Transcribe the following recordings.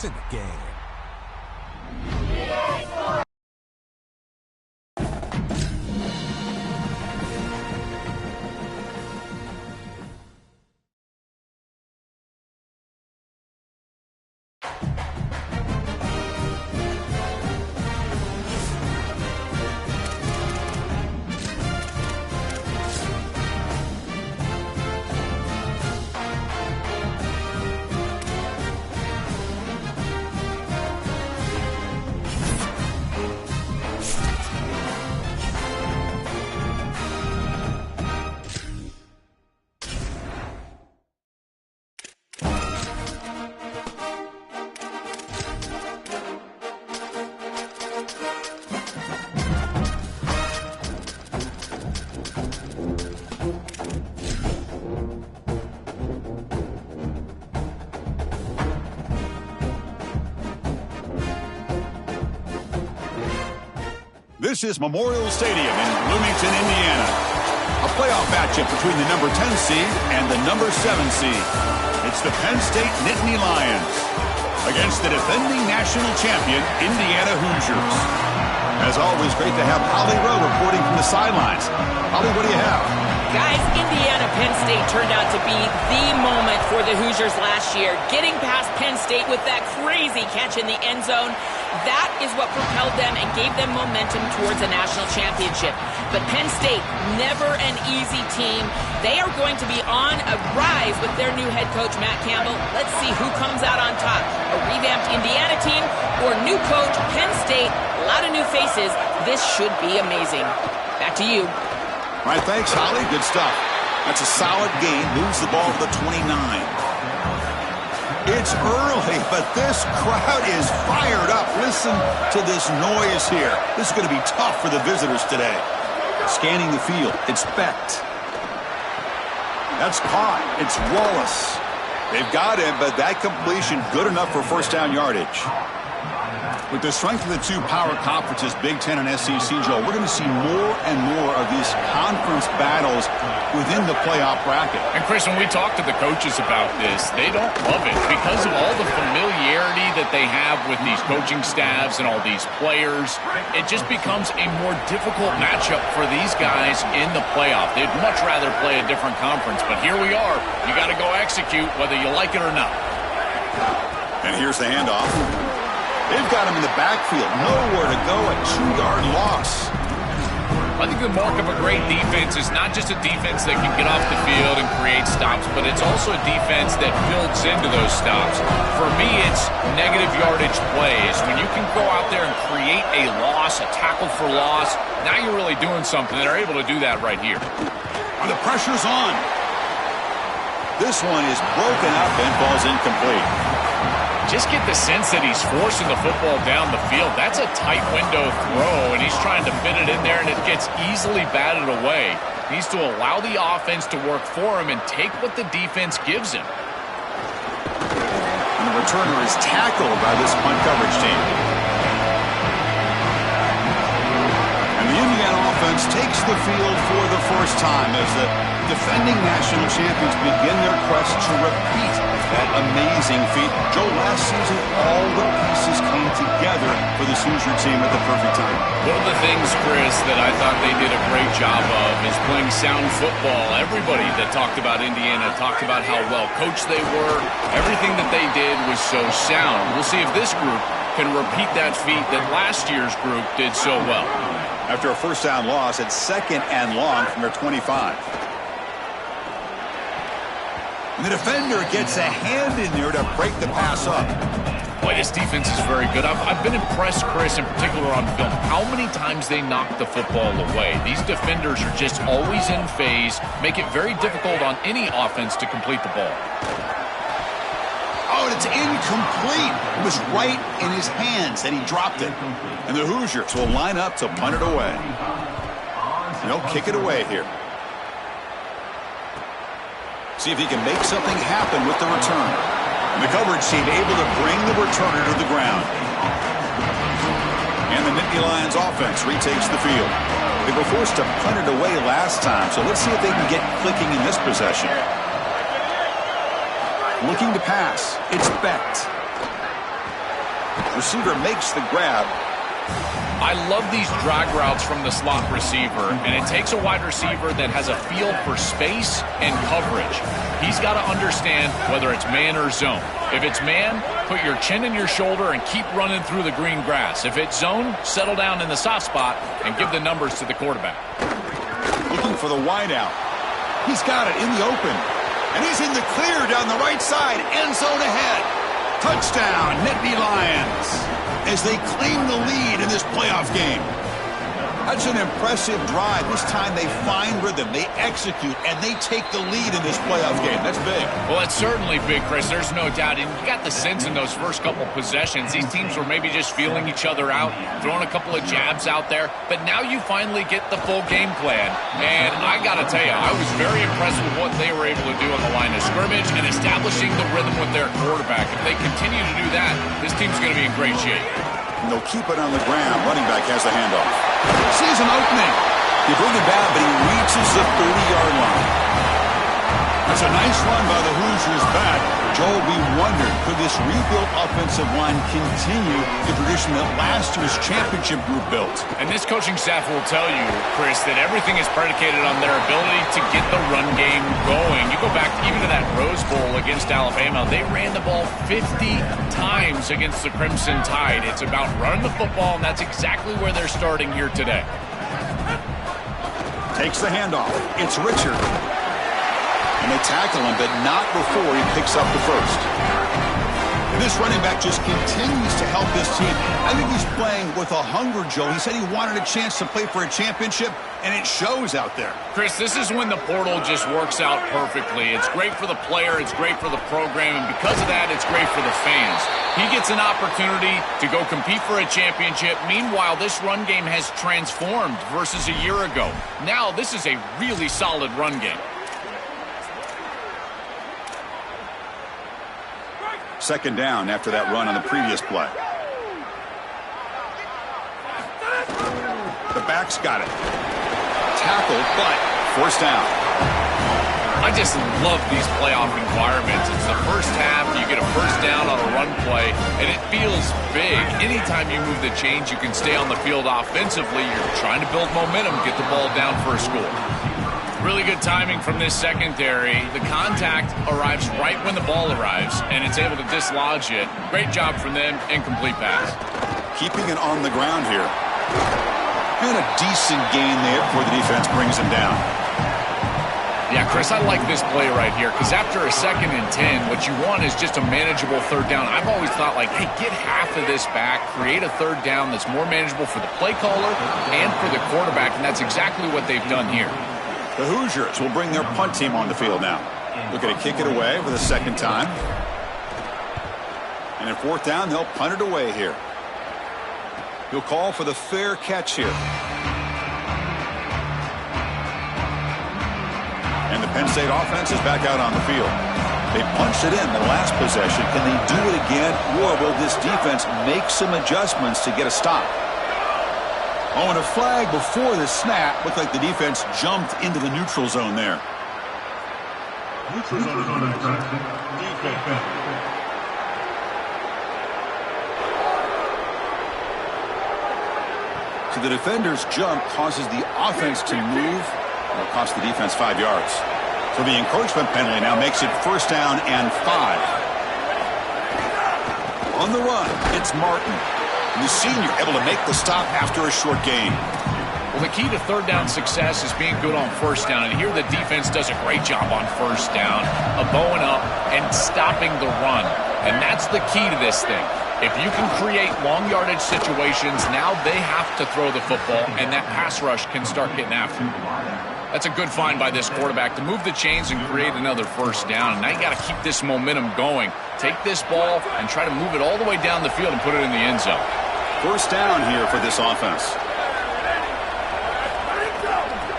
It's in the game. This is Memorial Stadium in Bloomington, Indiana. A playoff matchup between the number 10 seed and the number 7 seed. It's the Penn State Nittany Lions against the defending national champion, Indiana Hoosiers. As always, great to have Holly Rowe reporting from the sidelines. Holly, what do you have? Guys, Indiana-Penn State turned out to be the moment for the Hoosiers last year. Getting past Penn State with that crazy catch in the end zone, that is what propelled them and gave them momentum towards a national championship. But Penn State, never an easy team. They are going to be on a rise with their new head coach, Matt Campbell. Let's see who comes out on top. A revamped Indiana team or new coach, Penn State. A lot of new faces. This should be amazing. Back to you. All right, thanks, Holly. Good stuff. That's a solid game. Moves the ball to the 29. It's early, but this crowd is fired up. Listen to this noise here. This is going to be tough for the visitors today. Scanning the field, it's Becht. That's caught. It's Wallace. They've got him, but that completion good enough for first down yardage. With the strength of the two power conferences, Big Ten and SEC, Joe, we're going to see more and more of these conference battles within the playoff bracket. And, Chris, when we talk to the coaches about this, they don't love it because of all the familiarity that they have with these coaching staffs and all these players. It just becomes a more difficult matchup for these guys in the playoff. They'd much rather play a different conference, but here we are. You got to go execute whether you like it or not. And here's the handoff. They've got him in the backfield. Nowhere to go. A 2-yard loss. I think the mark of a great defense is not just a defense that can get off the field and create stops, but it's also a defense that builds into those stops. For me, it's negative yardage plays. When you can go out there and create a loss, a tackle for loss, now you're really doing something. They're able to do that right here. And the pressure's on. This one is broken up and falls incomplete. Just get the sense that he's forcing the football down the field. That's a tight window throw, and he's trying to fit it in there, and it gets easily batted away. He needs to allow the offense to work for him and take what the defense gives him. And the returner is tackled by this punt coverage team. And the Indiana offense takes the field for the first time as the defending national champions begin their quest to repeat that amazing feat. Joe, last season, all the pieces came together for this Hoosier team at the perfect time. One of the things, Chris, that I thought they did a great job of is playing sound football. Everybody that talked about Indiana talked about how well coached they were. Everything that they did was so sound. We'll see if this group can repeat that feat that last year's group did so well. After a first down loss, it's 2nd and long from their 25. And the defender gets a hand in there to break the pass up. Boy, this defense is very good. I've been impressed, Chris, in particular on film, how many times they knock the football away. These defenders are just always in phase, make it very difficult on any offense to complete the ball. Oh, and it's incomplete. It was right in his hands, and he dropped it. And the Hoosiers will line up to punt it away. They'll kick it away here. See if he can make something happen with the return. And the coverage team able to bring the returner to the ground. And the Nittany Lions offense retakes the field. They were forced to punt it away last time, so let's see if they can get clicking in this possession. Looking to pass. It's Becht. Receiver makes the grab. I love these drag routes from the slot receiver, and it takes a wide receiver that has a feel for space and coverage. He's got to understand whether it's man or zone. If it's man, put your chin in your shoulder and keep running through the green grass. If it's zone, settle down in the soft spot and give the numbers to the quarterback. Looking for the wide out. He's got it in the open. And he's in the clear down the right side. End zone ahead. Touchdown, Nittany Lions, as they claim the lead in this playoff game. That's an impressive drive. This time they find rhythm, they execute, and they take the lead in this playoff game. That's big. Well, it's certainly big, Chris. There's no doubt. And you got the sense in those first couple possessions, these teams were maybe just feeling each other out, throwing a couple of jabs out there. But now you finally get the full game plan. And I got to tell you, I was very impressed with what they were able to do on the line of scrimmage and establishing the rhythm with their quarterback. If they continue to do that, this team's going to be in great shape. And they'll keep it on the ground. Running back has the handoff. Sees an opening. They bring it back, but he reaches the 30-yard line. That's a nice run by the Hoosiers back. Joel, we wondered, could this rebuilt offensive line continue the tradition that last year's championship group built? And this coaching staff will tell you, Chris, that everything is predicated on their ability to get the run game going. You go back even to that Rose Bowl against Alabama. They ran the ball 50 times against the Crimson Tide. It's about running the football, and that's exactly where they're starting here today. Takes the handoff. It's Richard. And they tackle him, but not before he picks up the first. And this running back just continues to help this team. I think he's playing with a hunger, Joe. He said he wanted a chance to play for a championship, and it shows out there. Chris, this is when the portal just works out perfectly. It's great for the player, it's great for the program, and because of that, it's great for the fans. He gets an opportunity to go compete for a championship. Meanwhile, this run game has transformed versus a year ago. Now, this is a really solid run game. Second down after that run on the previous play. The back's got it. Tackled, but forced down. I just love these playoff environments. It's the first half, you get a first down on a run play, and it feels big. Anytime you move the chains, you can stay on the field offensively. You're trying to build momentum, get the ball down for a score. Really good timing from this secondary. The contact arrives right when the ball arrives, and it's able to dislodge it. Great job from them. Incomplete pass. Keeping it on the ground here. And a decent gain there before the defense brings him down. Yeah, Chris, I like this play right here because after a 2nd and 10, what you want is just a manageable third down. I've always thought, like, hey, get half of this back, create a third down that's more manageable for the play caller and for the quarterback, and that's exactly what they've done here. The Hoosiers will bring their punt team on the field now. Looking to kick it away for the second time. And in 4th down, they'll punt it away here. He'll call for the fair catch here. And the Penn State offense is back out on the field. They punched it in the last possession. Can they do it again, or will this defense make some adjustments to get a stop? Oh, and a flag before the snap. Looked like the defense jumped into the neutral zone there. So the defender's jump causes the offense to move. It'll cost the defense 5 yards. So the encroachment penalty now makes it 1st down and 5. On the run, it's Martin. The senior able to make the stop after a short gain. Well, the key to third down success is being good on 1st down. And here the defense does a great job on 1st down, bowing up and stopping the run. And that's the key to this thing. If you can create long yardage situations, now they have to throw the football, and that pass rush can start getting after them. That's a good find by this quarterback to move the chains and create another 1st down. And now you got to keep this momentum going. Take this ball and try to move it all the way down the field and put it in the end zone. 1st down here for this offense.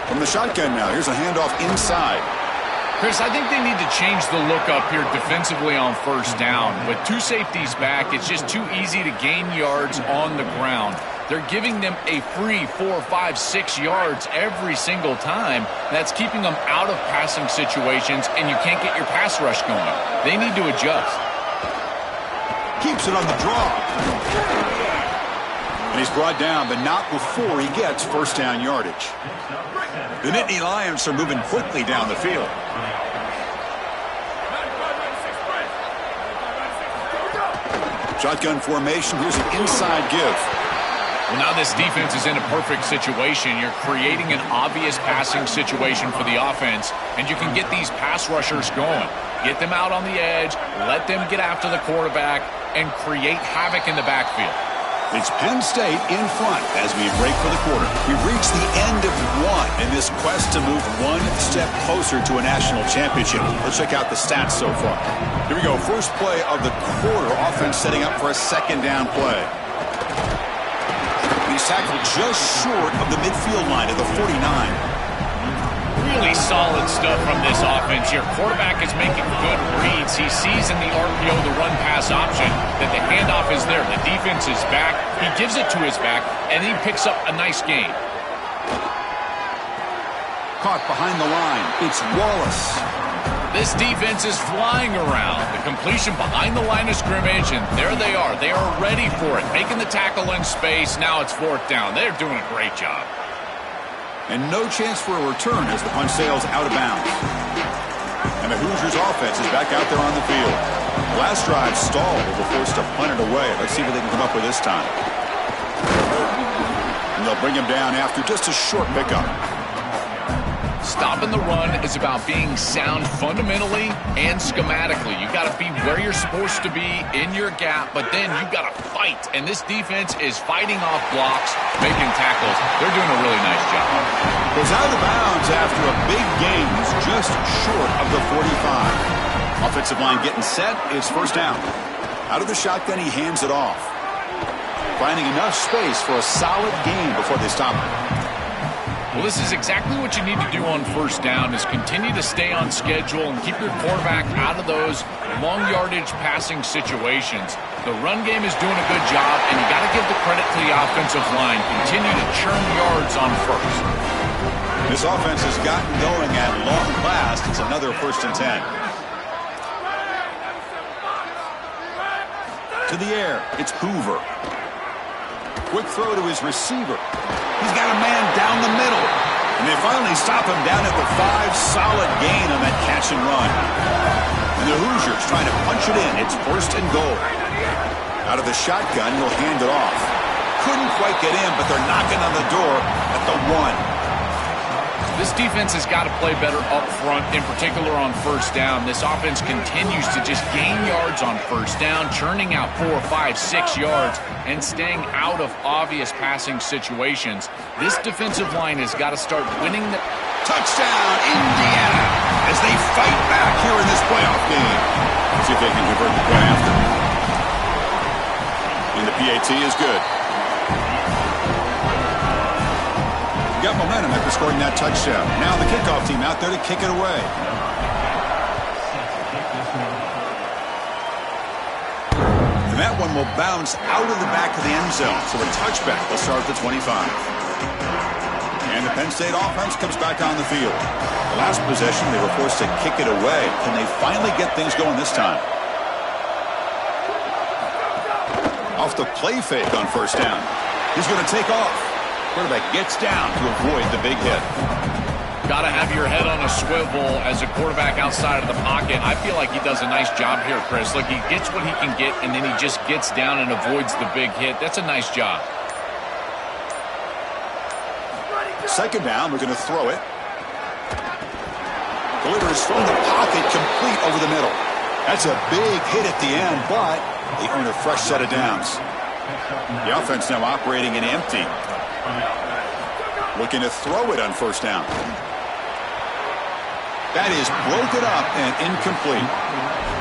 From the shotgun now, here's a handoff inside. Chris, I think they need to change the look up here defensively on 1st down. With 2 safeties back, it's just too easy to gain yards on the ground. They're giving them a free 4, 5, 6 yards every single time. That's keeping them out of passing situations, and you can't get your pass rush going. They need to adjust. Keeps it on the draw. And he's brought down, but not before he gets first down yardage. The Nittany Lions are moving quickly down the field. Shotgun formation. Here's an inside give. Well, now this defense is in a perfect situation. You're creating an obvious passing situation for the offense, and you can get these pass rushers going. Get them out on the edge, let them get after the quarterback, and create havoc in the backfield. It's Penn State in front as we break for the quarter. We've reached the end of one in this quest to move one step closer to a national championship. Let's check out the stats so far. Here we go. First play of the quarter. Offense setting up for a second down play. He's tackled just short of the midfield line at the 49. Really solid stuff from this offense here. Quarterback is making good reads. He sees in the RPO the run-pass option that the handoff is there. The defense is back. He gives it to his back, and he picks up a nice gain. Caught behind the line. It's Wallace. This defense is flying around. The completion behind the line of scrimmage, and there they are. They are ready for it. Making the tackle in space. Now it's fourth down. They're doing a great job. And no chance for a return as the punt sails out of bounds. And the Hoosiers offense is back out there on the field. Last drive stalled. They were forced to punt it away. Let's see what they can come up with this time. And they'll bring him down after just a short pickup. Stopping the run is about being sound fundamentally and schematically. You got to be where you're supposed to be in your gap, but then you got to fight. And this defense is fighting off blocks, making tackles. They're doing a really nice job. Goes out of bounds after a big gain. He's just short of the 45. Offensive line getting set. It's first down. Out of the shotgun, he hands it off. Finding enough space for a solid gain before they stop it. Well, this is exactly what you need to do on first down is continue to stay on schedule and keep your quarterback out of those long yardage passing situations. The run game is doing a good job, and you got to give the credit to the offensive line. Continue to churn yards on first. This offense has gotten going at long last. It's another 1st and 10. To the air, it's Hoover. Quick throw to his receiver. He's got a man down the middle. And they finally stop him down at the 5. Solid gain on that catch and run. And the Hoosiers trying to punch it in. It's 1st and goal. Out of the shotgun, he'll hand it off. Couldn't quite get in, but they're knocking on the door at the 1. This defense has got to play better up front, in particular on first down. This offense continues to just gain yards on first down, churning out 4, 5, 6 yards, and staying out of obvious passing situations. This defensive line has got to start winning the... Touchdown, Indiana, as they fight back here in this playoff game. Let's see if they can convert the point after. And the PAT is good. Got momentum after scoring that touchdown. Now the kickoff team out there to kick it away. And that one will bounce out of the back of the end zone. So a touchback will start at the 25. And the Penn State offense comes back on the field. The last possession, they were forced to kick it away. Can they finally get things going this time? Off the play fake on first down. He's going to take off. Quarterback gets down to avoid the big hit. Got to have your head on a swivel as a quarterback outside of the pocket. I feel like he does a nice job here, Chris. Look, he gets what he can get, and then he just gets down and avoids the big hit. That's a nice job. Second down, we're going to throw it. Delivers from the pocket, complete over the middle. That's a big hit at the end, but they earn a fresh set of downs. The offense now operating in empty. Looking to throw it on first down. That is broken up and incomplete.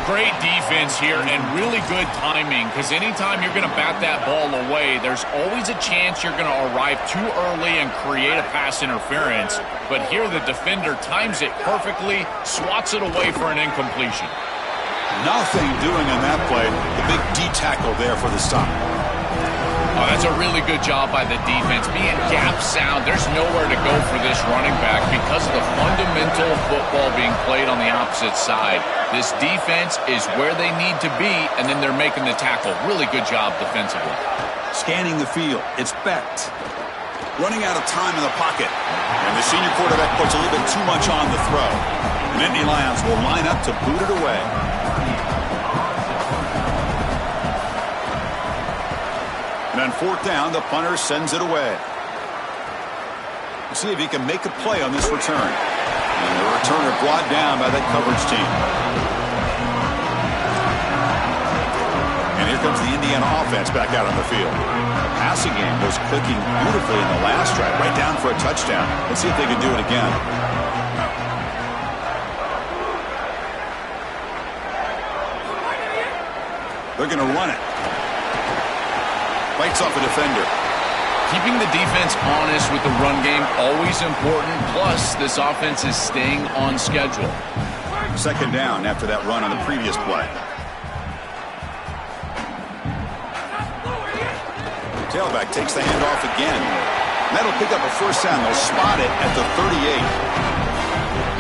Great defense here and really good timing, because anytime you're going to bat that ball away, there's always a chance you're going to arrive too early and create a pass interference. But here the defender times it perfectly, swats it away for an incompletion. Nothing doing on that play. The big D tackle there for the stop. Oh, that's a really good job by the defense. Being gap sound, there's nowhere to go for this running back because of the fundamental football being played on the opposite side. This defense is where they need to be, and then they're making the tackle. Really good job defensively. Scanning the field, it's Becht. Running out of time in the pocket. And the senior quarterback puts a little bit too much on the throw. The Nittany Lions will line up to boot it away. And on fourth down, the punter sends it away. We'll see if he can make a play on this return. And the returner brought down by that coverage team. And here comes the Indiana offense back out on the field. The passing game was clicking beautifully in the last drive, right down for a touchdown. Let's see if they can do it again. They're going to run it. Fights off a defender. Keeping the defense honest with the run game, always important. Plus, this offense is staying on schedule. Second down after that run on the previous play. Tailback takes the handoff again. That'll pick up a first down. They'll spot it at the 38.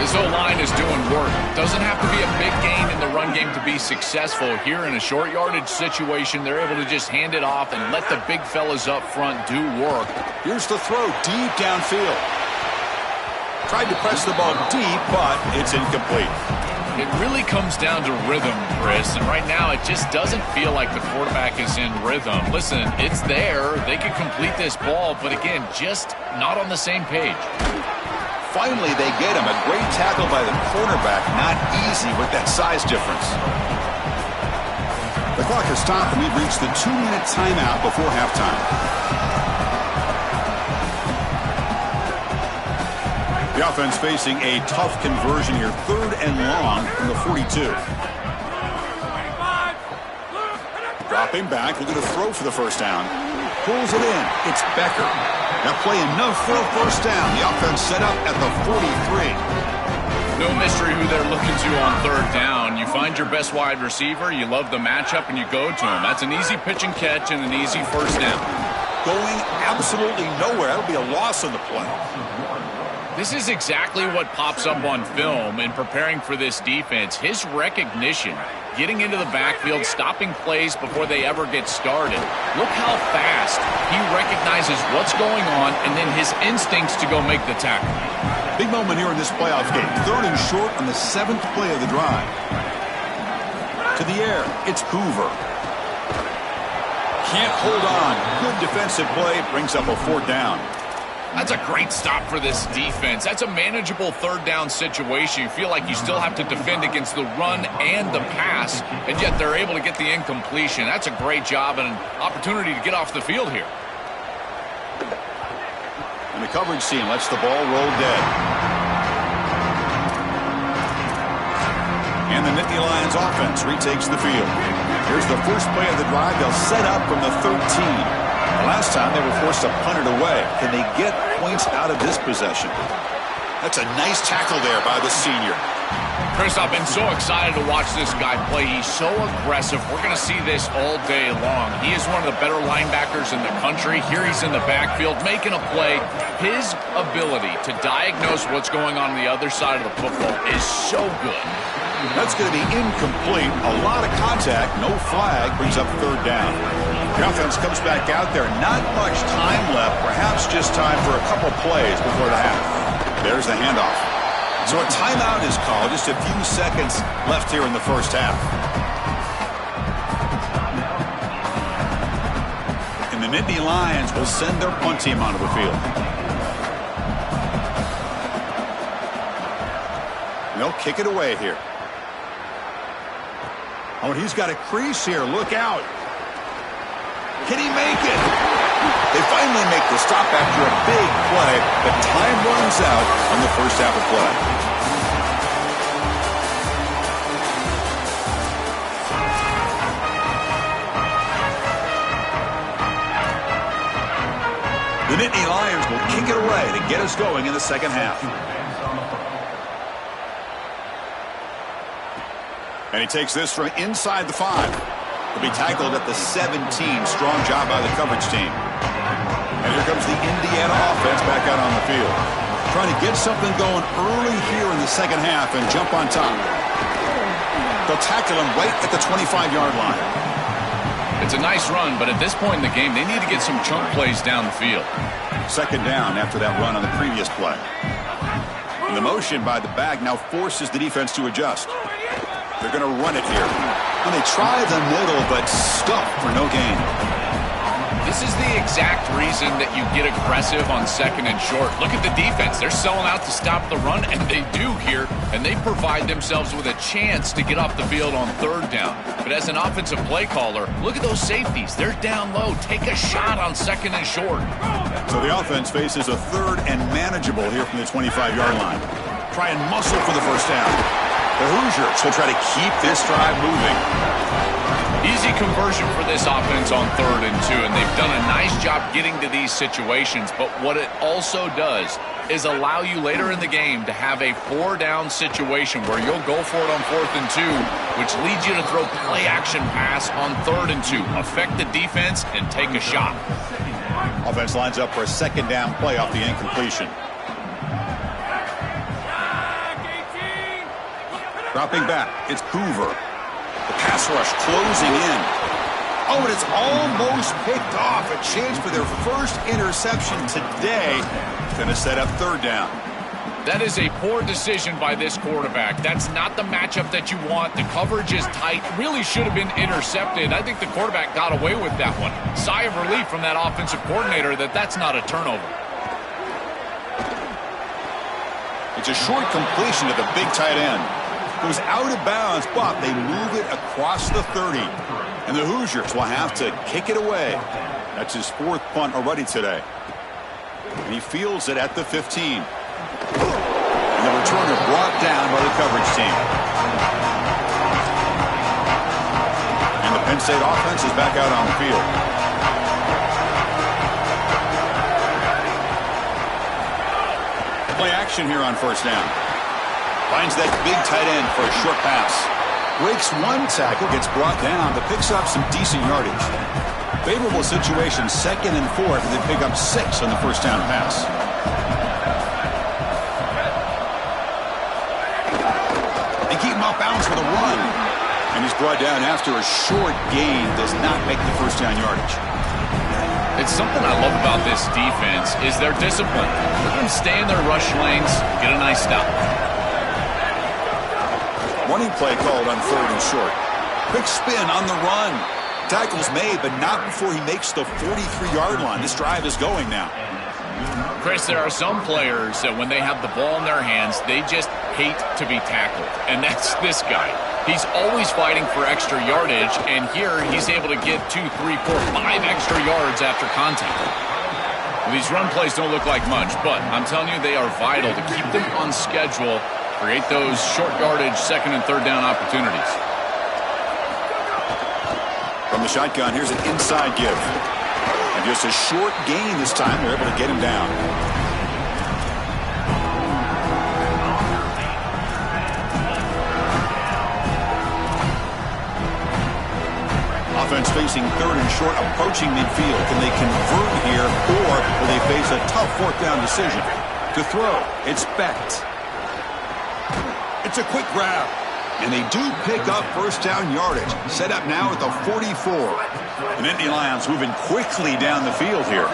This O-line is doing work. Doesn't have to be a big gain in the run game to be successful. Here in a short yardage situation, they're able to just hand it off and let the big fellas up front do work. Here's the throw deep downfield. Tried to press the ball deep, but it's incomplete. It really comes down to rhythm, Chris, and right now it just doesn't feel like the quarterback is in rhythm. Listen, it's there. They can complete this ball, but again, just not on the same page. Finally, they get him. A great tackle by the cornerback. Not easy with that size difference. The clock has stopped, and we've reached the 2-minute timeout before halftime. The offense facing a tough conversion here. 3rd and long from the 42. Dropping back, looking to throw for the first down. Pulls it in. It's Becker. Now play enough for a first down. The offense set up at the 43. No mystery who they're looking to on 3rd down. You find your best wide receiver, you love the matchup, and you go to him. That's an easy pitch and catch and an easy first down. Going absolutely nowhere. That'll be a loss on the play. This is exactly what pops up on film in preparing for this defense. His recognition, getting into the backfield, stopping plays before they ever get started. Look how fast he recognizes what's going on and then his instincts to go make the tackle. Big moment here in this playoff game. 3rd and short on the 7th play of the drive. To the air, it's Hoover. Can't hold on. Good defensive play, brings up a 4th down. That's a great stop for this defense. That's a manageable 3rd down situation. You feel like you still have to defend against the run and the pass, and yet they're able to get the incompletion. That's a great job and an opportunity to get off the field here. And the coverage team lets the ball roll dead. And the Nittany Lions offense retakes the field. Here's the first play of the drive. They'll set up from the 13. Last time they were forced to punt it away. Can they get points out of this possession? That's a nice tackle there by the senior. Chris, I've been so excited to watch this guy play. He's so aggressive. We're going to see this all day long. He is one of the better linebackers in the country. Here he's in the backfield making a play. His ability to diagnose what's going on the other side of the football is so good. That's going to be incomplete. A lot of contact. No flag. Brings up 3rd down. The offense comes back out there. Not much time left. Perhaps just time for a couple plays before the half. There's the handoff. So a timeout is called. Just a few seconds left here in the first half. And the Nittany Lions will send their punt team onto the field. And they'll kick it away here. Oh, and he's got a crease here. Look out. Can he make it? They finally make the stop after a big play, but time runs out on the first half of play. The Nittany Lions will kick it away to get us going in the second half. And he takes this from inside the 5. He'll be tackled at the 17. Strong job by the coverage team. And here comes the Indiana offense back out on the field. Trying to get something going early here in the second half and jump on top. They'll tackle him right at the 25-yard line. It's a nice run, but at this point in the game, they need to get some chunk plays down the field. Second down after that run on the previous play. And the motion by the back now forces the defense to adjust. They're going to run it here. And they try the middle, but stuck for no gain. This is the exact reason that you get aggressive on second and short. Look at the defense. They're selling out to stop the run, and they do here, and they provide themselves with a chance to get off the field on third down. But as an offensive play caller, look at those safeties. They're down low. Take a shot on second and short. So the offense faces a third and manageable here from the 25-yard line. Try and muscle for the first down. The Hoosiers will try to keep this drive moving. Easy conversion for this offense on 3rd and 2, and they've done a nice job getting to these situations. But what it also does is allow you later in the game to have a 4-down situation where you'll go for it on 4th and 2, which leads you to throw play-action pass on 3rd and 2. Affect the defense and take a shot. Offense lines up for a second down play off the incompletion. Dropping back, it's Hoover. The pass rush closing in. Oh, and it's almost picked off. A chance for their first interception today. Going to set up 3rd down. That is a poor decision by this quarterback. That's not the matchup that you want. The coverage is tight. Really should have been intercepted. I think the quarterback got away with that one. Sigh of relief from that offensive coordinator that that's not a turnover. It's a short completion to the big tight end. Goes out of bounds, but they move it across the 30. And the Hoosiers will have to kick it away. That's his 4th punt already today. And he fields it at the 15. And the returner brought down by the coverage team. And the Penn State offense is back out on the field. Play action here on 1st down. Finds that big tight end for a short pass. Breaks one tackle, gets brought down, but picks up some decent yardage. Favorable situation, 2nd and 4, and they pick up 6 on the 1st down pass. They keep him off balance with a run. And he's brought down after a short gain. Does not make the 1st down yardage. It's something I love about this defense is their discipline. Let them stay in their rush lanes, get a nice stop. Running play called on 3rd and short. Quick spin on the run. Tackle's made, but not before he makes the 43-yard line. This drive is going now. Chris, there are some players that when they have the ball in their hands, they just hate to be tackled. And that's this guy. He's always fighting for extra yardage, and here he's able to get 2, 3, 4, 5 extra yards after contact. These run plays don't look like much, but I'm telling you they are vital to keep them on schedule. Create those short yardage 2nd and 3rd down opportunities. From the shotgun, here's an inside give. And just a short gain this time. They're able to get him down. Offense facing 3rd and short, approaching midfield. Can they convert here, or will they face a tough 4th down decision? To throw, it's Becht. It's a quick grab. And they do pick up 1st down yardage. Set up now at the 44. And Indy Lions moving quickly down the field here.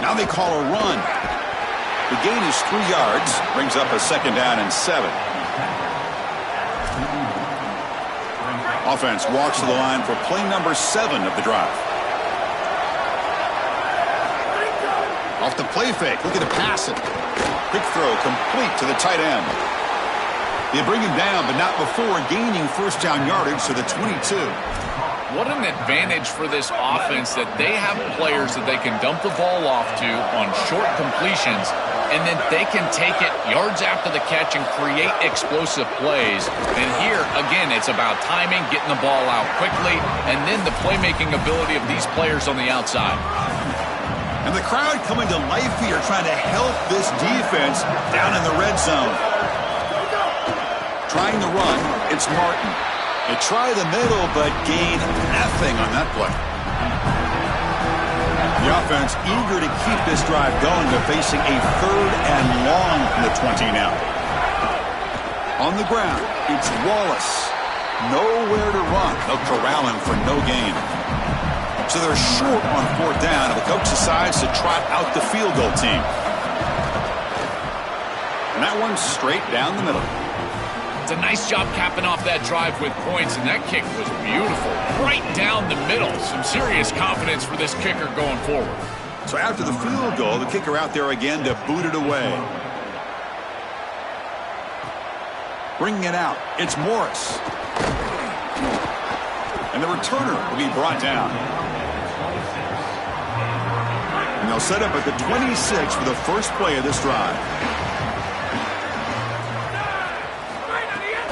Now they call a run. The gain is 3 yards. Brings up a 2nd down and 7. Offense walks to the line for play number 7 of the drive. Off the play fake, looking to pass it. Quick throw, complete to the tight end. They bring him down, but not before gaining 1st down yardage to the 22. What an advantage for this offense that they have players that they can dump the ball off to on short completions, and then they can take it yards after the catch and create explosive plays. And here, again, it's about timing, getting the ball out quickly, and then the playmaking ability of these players on the outside. And the crowd coming to life here, trying to help this defense down in the red zone. Trying to run, it's Martin. They try the middle, but gain nothing on that play. The offense eager to keep this drive going. They're facing a 3rd and long from the 20 now. On the ground, it's Wallace. Nowhere to run. They'll corral him for no gain. So they're short on 4th down, and the coach decides to trot out the field goal team. And that one's straight down the middle. It's a nice job capping off that drive with points, and that kick was beautiful. Right down the middle. Some serious confidence for this kicker going forward. So after the field goal, the kicker out there again to boot it away. Bringing it out, it's Morris. And the returner will be brought down. And they'll set up at the 26 for the first play of this drive.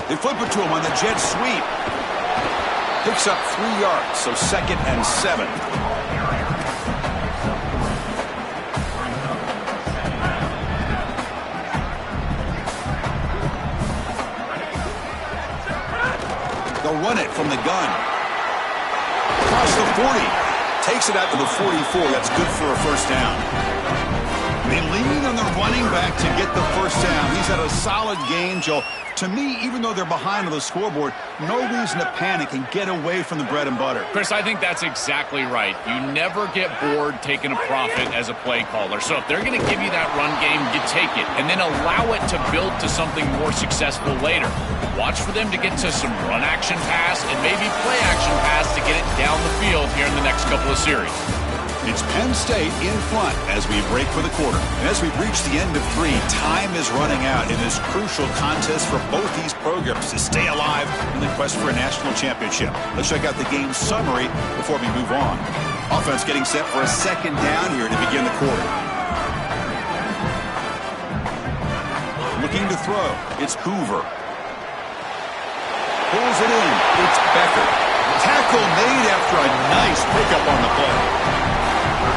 They flip it to him on the jet sweep. Picks up 3 yards, so 2nd and 7. They'll run it from the gun. Across the 40. Takes it out to the 44. That's good for a first down. They lean on the running back to get the first down. He's had a solid game, Joe. To me, even though they're behind on the scoreboard, no reason to panic and get away from the bread and butter. Chris, I think that's exactly right. You never get bored taking a profit as a play caller. So if they're going to give you that run game, you take it. And then allow it to build to something more successful later. Watch for them to get to some run action pass and maybe play action pass to get it down the field here in the next couple of series. It's Penn State in front as we break for the quarter. And as we've reached the end of 3, time is running out in this crucial contest for both these programs to stay alive in the quest for a national championship. Let's check out the game summary before we move on. Offense getting set for a 2nd down here to begin the quarter. Looking to throw. It's Hoover. Pulls it in. It's Becker. Tackle made after a nice pickup on the play.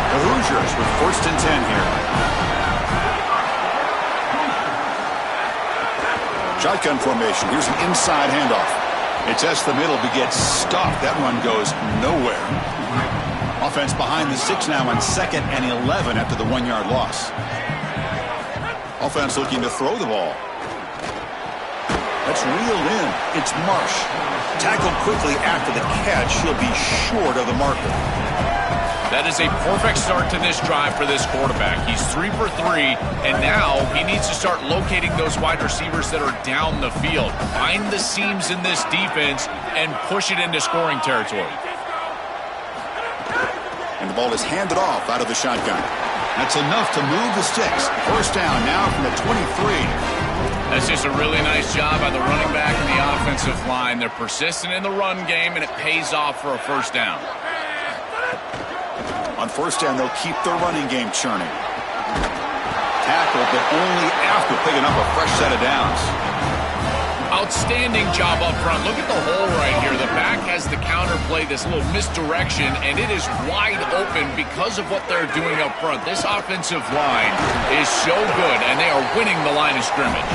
The Hoosiers with 1st and 10 here. Shotgun formation. Here's an inside handoff. It tests the middle but gets stopped. That one goes nowhere. Offense behind the 6 now on 2nd and 11 after the 1-yard loss. Offense looking to throw the ball. That's reeled in. It's Marsh. Tackled quickly after the catch. He'll be short of the marker. That is a perfect start to this drive for this quarterback. He's 3 for 3, and now he needs to start locating those wide receivers that are down the field. Find the seams in this defense and push it into scoring territory. And the ball is handed off out of the shotgun. That's enough to move the sticks. First down now from the 23. That's just a really nice job by the running back and the offensive line. They're persistent in the run game, and it pays off for a first down. On first down, they'll keep their running game churning. Tackle, but only after picking up a fresh set of downs. Outstanding job up front. Look at the hole right here. The back has the counter play, this little misdirection, and it is wide open because of what they're doing up front. This offensive line is so good, and they are winning the line of scrimmage.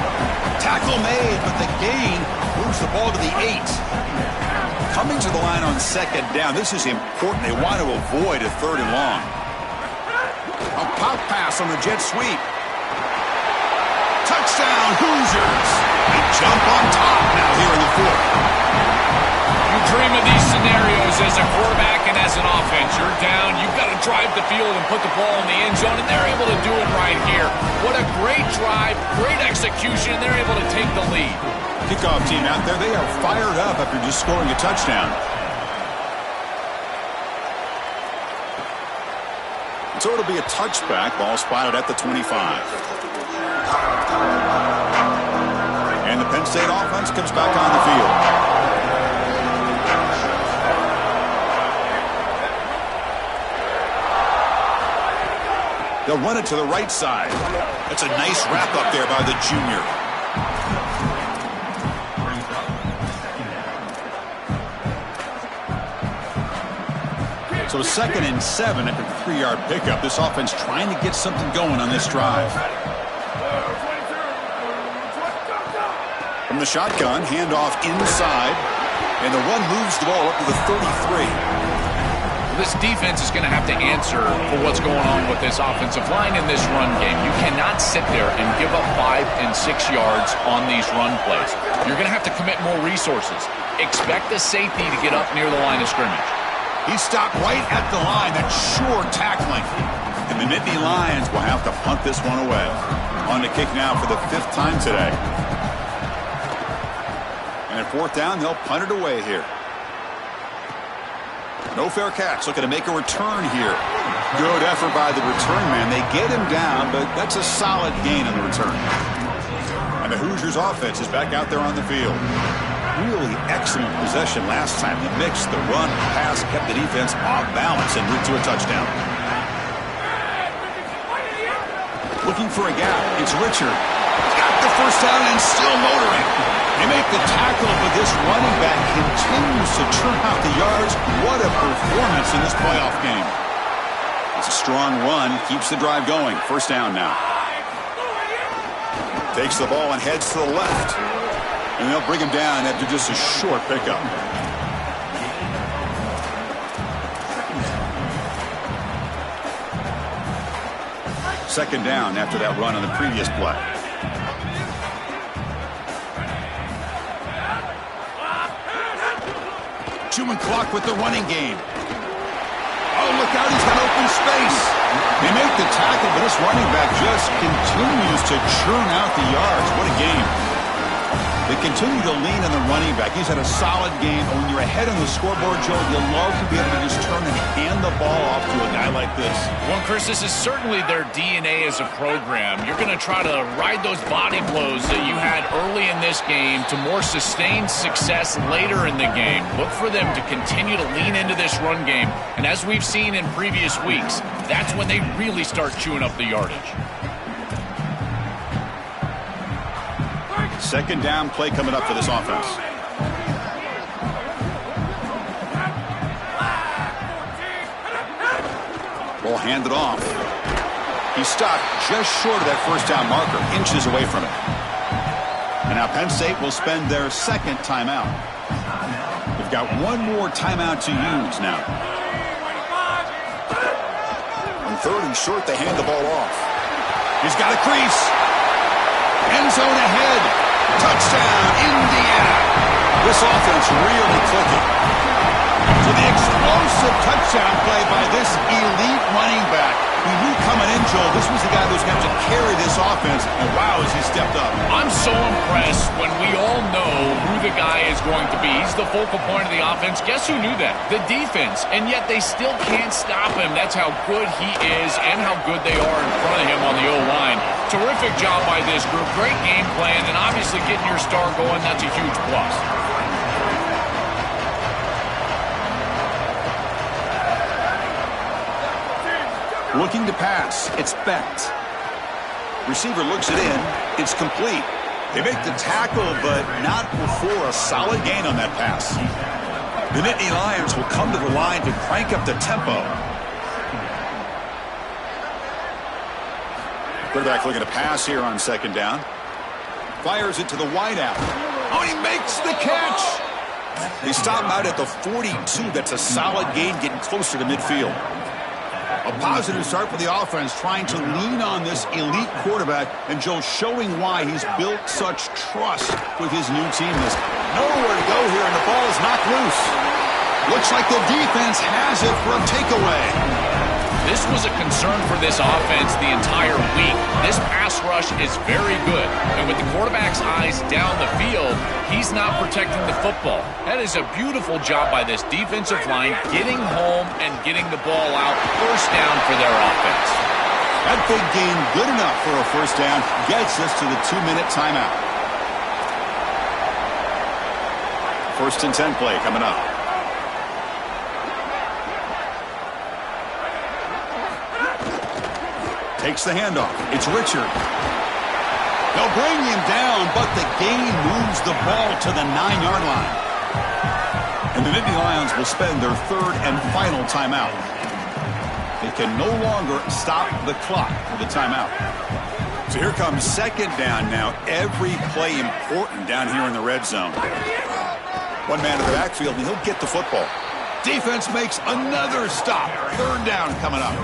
Tackle made, but the gain moves the ball to the 8. Coming to the line on 2nd down. This is important. They want to avoid a 3rd and long. A pop pass on the jet sweep. Touchdown, Hoosiers. They jump on top now here in the 4th. You dream of these scenarios as a quarterback and as an offense. You're down. You've got to drive the field and put the ball in the end zone, and they're able to do it right here. What a great drive, great execution, and they're able to take the lead. Kickoff team out there, they are fired up after just scoring a touchdown. So it'll be a touchback. Ball spotted at the 25. And the Penn State offense comes back on the field. They'll run it to the right side. That's a nice wrap up there by the junior. So 2nd and 7 after the 3-yard pickup. This offense trying to get something going on this drive. From the shotgun, handoff inside, and the run moves the ball up to the 33. This defense is going to have to answer for what's going on with this offensive line in this run game. You cannot sit there and give up 5 and 6 yards on these run plays. You're going to have to commit more resources. Expect the safety to get up near the line of scrimmage. He stopped right at the line. That's sure tackling. And the Nittany Lions will have to punt this one away. On the kick now for the 5th time today. And at 4th down, they'll punt it away here. No fair catch. Looking to make a return here. Good effort by the return man. They get him down, but that's a solid gain on the return. And the Hoosiers offense is back out there on the field. Really excellent possession last time. The mix, the run, pass kept the defense off balance and route to a touchdown. Looking for a gap. It's Richard. Got the first down and still motoring. They make the tackle, but this running back continues to churn out the yards. What a performance in this playoff game. It's a strong run. Keeps the drive going. First down now. Takes the ball and heads to the left. And they'll bring him down after just a short pickup. Second down after that run on the previous play. Chewing clock with the running game. Oh, look out, he's got open space. They make the tackle, but this running back just continues to churn out the yards. What a game. They continue to lean on the running back. He's had a solid game. When you're ahead on the scoreboard, Joe, you'll love to be able to just turn and hand the ball off to a guy like this. Well, Chris, this is certainly their DNA as a program. You're going to try to ride those body blows that you had early in this game to more sustained success later in the game. Look for them to continue to lean into this run game. And as we've seen in previous weeks, that's when they really start chewing up the yardage. Second down play coming up for this offense. Ball handed off. He stopped just short of that first down marker, inches away from it. And now Penn State will spend their 2nd timeout. They've got one more timeout to use now. On 3rd and short, they hand the ball off. He's got a crease. End zone ahead. Touchdown, Indiana. This offense really clicking. So the explosive touchdown play by this elite running back. We knew coming in, Joel, this was the guy who's going to carry this offense. And wow, has he stepped up. I'm so impressed when we all know who the guy is going to be. He's the focal point of the offense. Guess who knew that? The defense. And yet they still can't stop him. That's how good he is and how good they are in front of him on the O-line. Terrific job by this group. Great game plan. And obviously getting your star going, that's a huge plus. Looking to pass. It's Becht. Receiver looks it in. It's complete. They make the tackle, but not before a solid gain on that pass. The Nittany Lions will come to the line to crank up the tempo. Quarterback looking to pass here on 2nd down. Fires it to the wideout. Oh, he makes the catch. They stop out at the 42. That's a solid gain, getting closer to midfield. A positive start for the offense, trying to lean on this elite quarterback, and Joe showing why he's built such trust with his new team. There's nowhere to go here, and the ball is knocked loose. Looks like the defense has it for a takeaway. This was a concern for this offense the entire week. This pass rush is very good. And with the quarterback's eyes down the field, he's not protecting the football. That is a beautiful job by this defensive line, getting home and getting the ball out. First down for their offense. That big gain, good enough for a first down, gets us to the 2-minute timeout. 1st and 10 play coming up. Takes the handoff. It's Richard. They'll bring him down, but the gain moves the ball to the 9-yard line. And the Nittany Lions will spend their third and final timeout. They can no longer stop the clock with the timeout. So here comes second down now. Every play important down here in the red zone. One man in the backfield, and he'll get the football. Defense makes another stop. Third down coming up.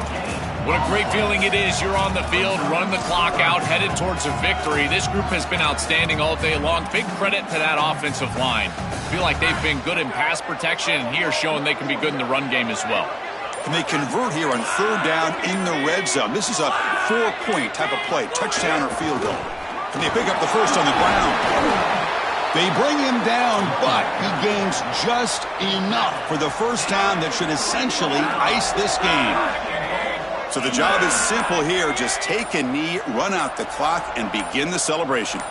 What a great feeling it is. You're on the field, running the clock out, headed towards a victory. This group has been outstanding all day long. Big credit to that offensive line. I feel like they've been good in pass protection, and here showing they can be good in the run game as well. And they convert here on third down in the red zone. This is a 4-point type of play, touchdown or field goal. And they pick up the first on the ground. They bring him down, but he gains just enough for the first down that should essentially ice this game. So the job is simple here. Just take a knee, run out the clock, and begin the celebration.